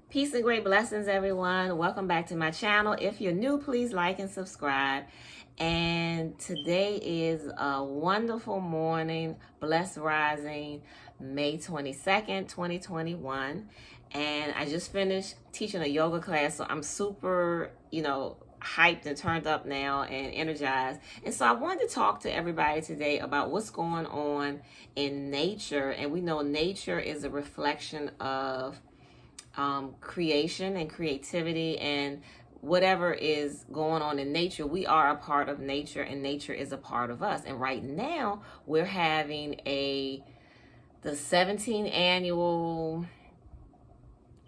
Peace and great blessings, everyone. Welcome back to my channel. If you're new, please like and subscribe. And today is a wonderful morning, blessed rising, May 22nd, 2021. And I just finished teaching a yoga class, so I'm super, hyped and turned up now and energized. And so I wanted to talk to everybody today about what's going on in nature. And we know nature is a reflection of creation and creativity, and whatever is going on in nature, we are a part of nature and nature is a part of us. And right now we're having the 17th annual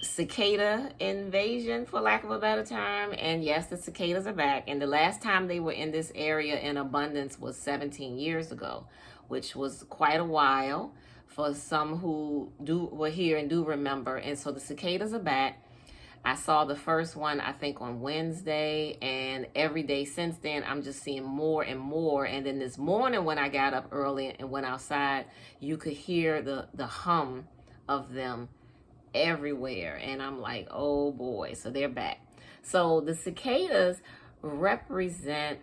cicada invasion, for lack of a better term. And yes, the cicadas are back, and the last time they were in this area in abundance was 17 years ago, which was quite a while for some who were here and do remember. And so the cicadas are back. I saw the first one, I think, on Wednesday, and every day since then I'm just seeing more and more. And then this morning when I got up early and went outside, you could hear the hum of them everywhere, and I'm like, oh boy. So they're back. So the cicadas represent,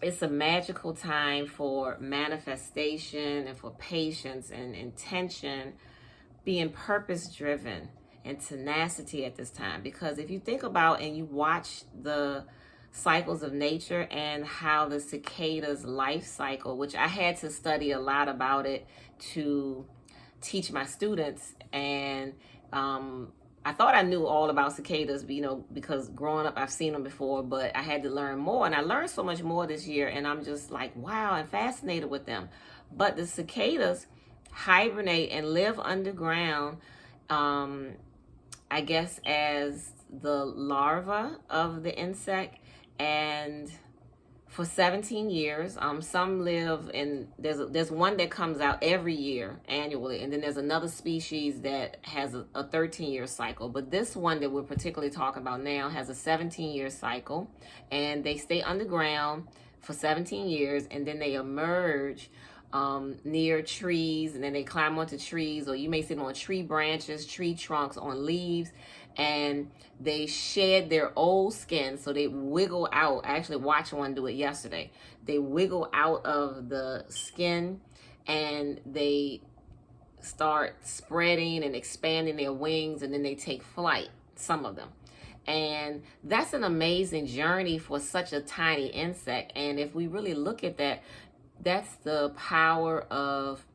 it's a magical time for manifestation and for patience and intention, being purpose driven and tenacity at this time. Because if you think about and you watch the cycles of nature and how the cicada's life cycle, which I had to study a lot about it to teach my students, and I thought I knew all about cicadas, because growing up I've seen them before, but I had to learn more, and I learned so much more this year, and I'm just like, wow, and fascinated with them. But the cicadas hibernate and live underground, I guess, as the larva of the insect, and for 17 years. Some live in, there's one that comes out every year annually, and then there's another species that has a 13-year cycle. But this one that we're particularly talking about now has a 17-year cycle, and they stay underground for 17 years, and then they emerge near trees, and then they climb onto trees, or you may see them on tree branches, tree trunks, on leaves, and they shed their old skin. So they wiggle out. I actually watched one do it yesterday. They wiggle out of the skin, and they start spreading and expanding their wings, and then they take flight, some of them. And that's an amazing journey for such a tiny insect. And if we really look at that, that's the power of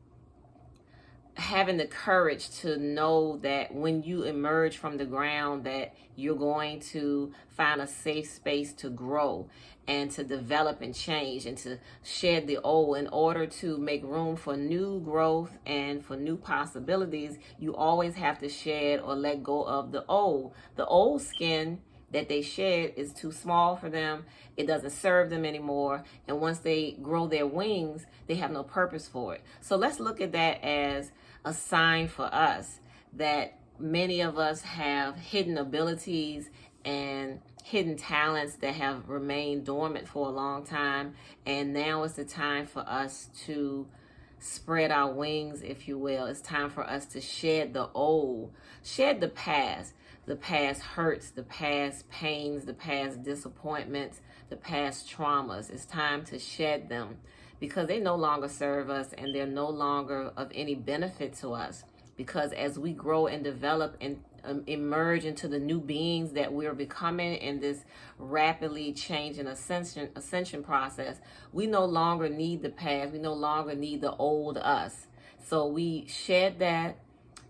having the courage to know that when you emerge from the ground, that you're going to find a safe space to grow and to develop and change and to shed the old. In order to make room for new growth and for new possibilities, you always have to shed or let go of the old. The old skin that they shed is too small for them. It doesn't serve them anymore. And once they grow their wings, they have no purpose for it. So let's look at that as a sign for us that many of us have hidden abilities and hidden talents that have remained dormant for a long time. And now is the time for us to spread our wings, if you will. It's time for us to shed the old, shed the past hurts, the past pains, the past disappointments, the past traumas. It's time to shed them, because they no longer serve us and they're no longer of any benefit to us. Because as we grow and develop and emerge into the new beings that we're becoming in this rapidly changing ascension process, we no longer need the past. We no longer need the old us. So we shed that,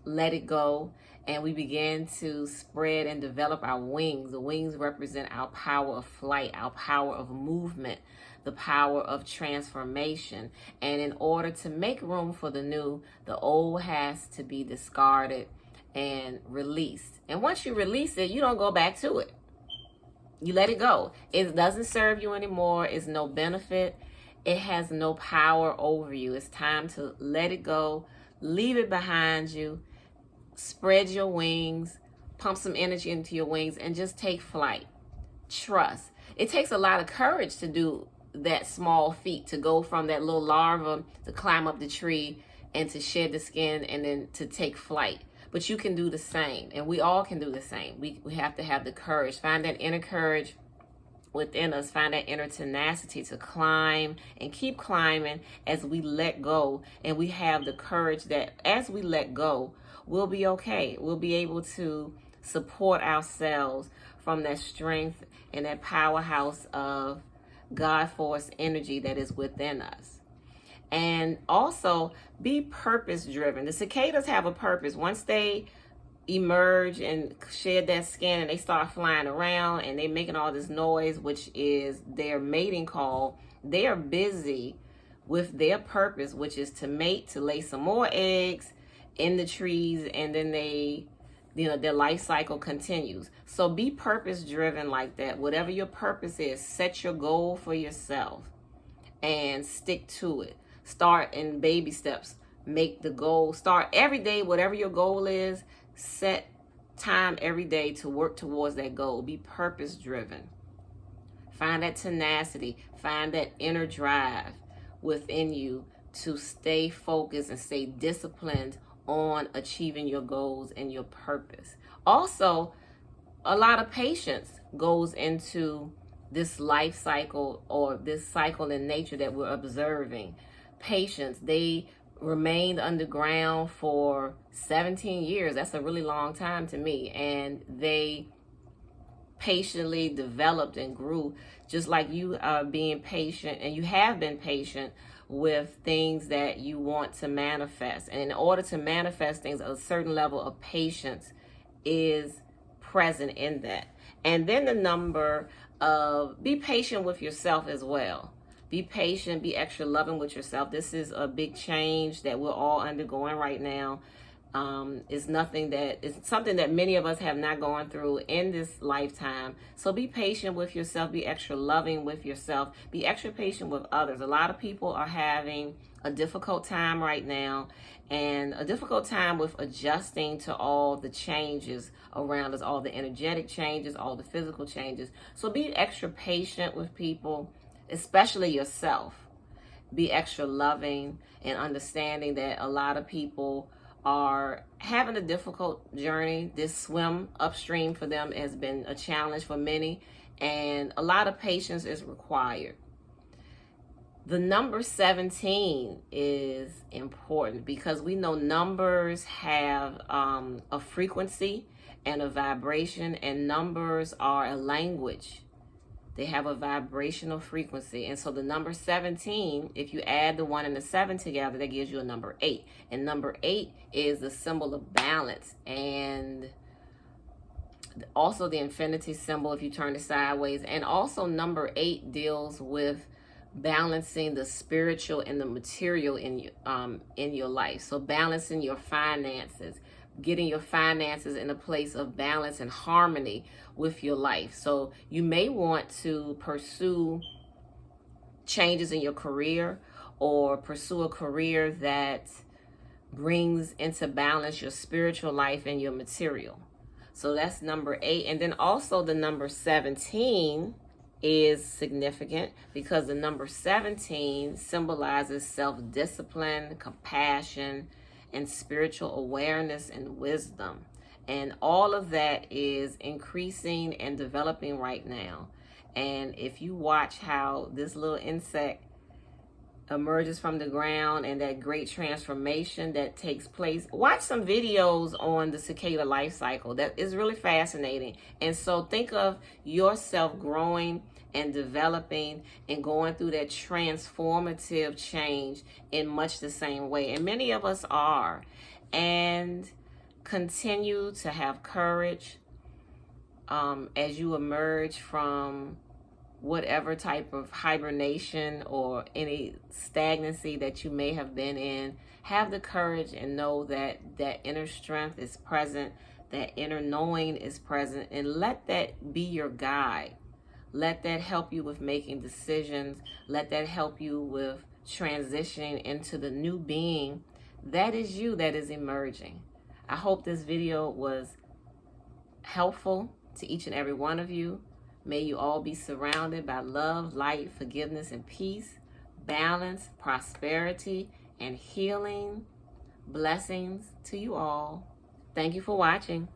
let it go, and we begin to spread and develop our wings. The wings represent our power of flight, our power of movement, the power of transformation. And in order to make room for the new, the old has to be discarded and released. And once you release it, you don't go back to it. You let it go. It doesn't serve you anymore. It's no benefit. It has no power over you. It's time to let it go, leave it behind you, spread your wings, pump some energy into your wings, and just take flight. Trust. It takes a lot of courage to do that small feat, to go from that little larva to climb up the tree and to shed the skin and then to take flight. But you can do the same, and we all can do the same. We have to have the courage, find that inner courage within us, find that inner tenacity to climb and keep climbing as we let go. And we have the courage that as we let go, we'll be okay. We'll be able to support ourselves from that strength and that powerhouse of God force energy that is within us. And also be purpose driven. The cicadas have a purpose. Once they emerge and shed that skin and they start flying around and they making all this noise, which is their mating call, they are busy with their purpose, which is to mate, to lay some more eggs in the trees, and then their life cycle continues. So be purpose driven like that. Whatever your purpose is, set your goal for yourself and stick to it. Start in baby steps. Make the goal. Start every day, whatever your goal is. Set time every day to work towards that goal. Be purpose driven. Find that tenacity. Find that inner drive within you to stay focused and stay disciplined on achieving your goals and your purpose. Also, a lot of patience goes into this life cycle, or this cycle in nature that we're observing. Patience, they remained underground for 17 years. That's a really long time to me. And they patiently developed and grew, just like you are being patient, and you have been patient with things that you want to manifest. And in order to manifest things, a certain level of patience is present in that. And then the number of, be patient with yourself as well. Be patient, be extra loving with yourself. This is a big change that we're all undergoing right now. It's something that many of us have not gone through in this lifetime. So be patient with yourself, be extra loving with yourself, be extra patient with others. A lot of people are having a difficult time right now, and a difficult time with adjusting to all the changes around us, all the energetic changes, all the physical changes. So be extra patient with people, especially yourself. Be extra loving and understanding that a lot of people are having a difficult journey. This swim upstream for them has been a challenge for many, and a lot of patience is required. The number 17 is important because we know numbers have a frequency and a vibration, and numbers are a language. They have a vibrational frequency. And so the number 17, if you add the 1 and the 7 together, that gives you a number 8. And number 8 is the symbol of balance. And also the infinity symbol, if you turn it sideways. And also number 8 deals with balancing the spiritual and the material in your life. So balancing your finances, getting your finances in a place of balance and harmony with your life. So you may want to pursue changes in your career, or pursue a career that brings into balance your spiritual life and your material. So that's number 8. And then also the number 17 is significant because the number 17 symbolizes self-discipline, compassion, and spiritual awareness and wisdom. And all of that is increasing and developing right now. And if you watch how this little insect emerges from the ground and that great transformation that takes place, watch some videos on the cicada life cycle. That is really fascinating. And so think of yourself growing and developing and going through that transformative change in much the same way. And many of us are. And continue to have courage as you emerge from whatever type of hibernation or any stagnancy that you may have been in. Have the courage and know that that inner strength is present, that inner knowing is present, and let that be your guide. Let that help you with making decisions. Let that help you with transitioning into the new being that is you, that is emerging. I hope this video was helpful to each and every one of you. May you all be surrounded by love, light, forgiveness, and peace, balance, prosperity, and healing. Blessings to you all. Thank you for watching.